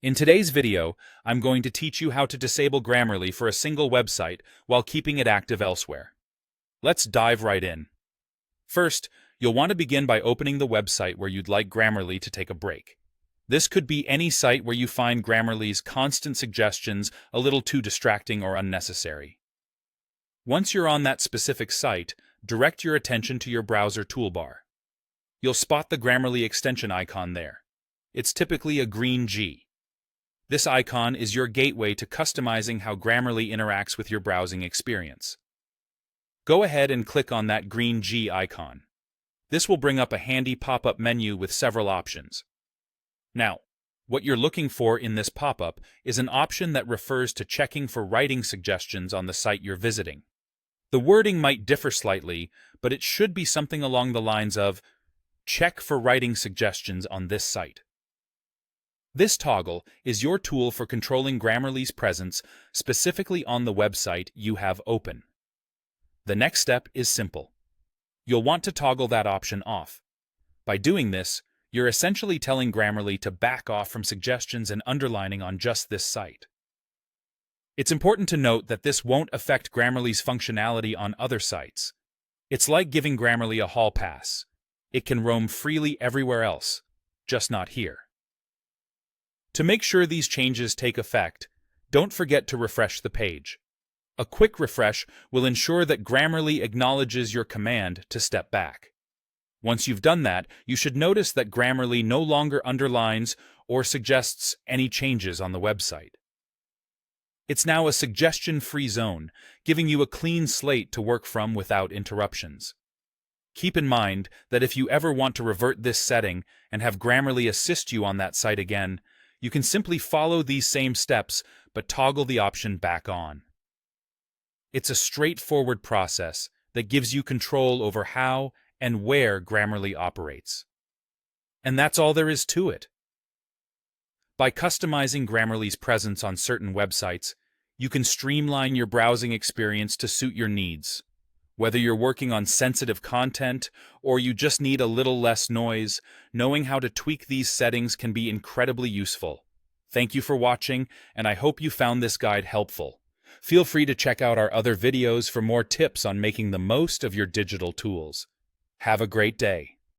In today's video, I'm going to teach you how to disable Grammarly for a single website while keeping it active elsewhere. Let's dive right in. First, you'll want to begin by opening the website where you'd like Grammarly to take a break. This could be any site where you find Grammarly's constant suggestions a little too distracting or unnecessary. Once you're on that specific site, direct your attention to your browser toolbar. You'll spot the Grammarly extension icon there. It's typically a green G. This icon is your gateway to customizing how Grammarly interacts with your browsing experience. Go ahead and click on that green G icon. This will bring up a handy pop-up menu with several options. Now, what you're looking for in this pop-up is an option that refers to checking for writing suggestions on the site you're visiting. The wording might differ slightly, but it should be something along the lines of, "Check for writing suggestions on this site." This toggle is your tool for controlling Grammarly's presence specifically on the website you have open. The next step is simple. You'll want to toggle that option off. By doing this, you're essentially telling Grammarly to back off from suggestions and underlining on just this site. It's important to note that this won't affect Grammarly's functionality on other sites. It's like giving Grammarly a hall pass. It can roam freely everywhere else, just not here. To make sure these changes take effect, don't forget to refresh the page. A quick refresh will ensure that Grammarly acknowledges your command to step back. Once you've done that, you should notice that Grammarly no longer underlines or suggests any changes on the website. It's now a suggestion-free zone, giving you a clean slate to work from without interruptions. Keep in mind that if you ever want to revert this setting and have Grammarly assist you on that site again, you can simply follow these same steps but toggle the option back on. It's a straightforward process that gives you control over how and where Grammarly operates. And that's all there is to it. By customizing Grammarly's presence on certain websites, you can streamline your browsing experience to suit your needs. Whether you're working on sensitive content or you just need a little less noise, knowing how to tweak these settings can be incredibly useful. Thank you for watching, and I hope you found this guide helpful. Feel free to check out our other videos for more tips on making the most of your digital tools. Have a great day.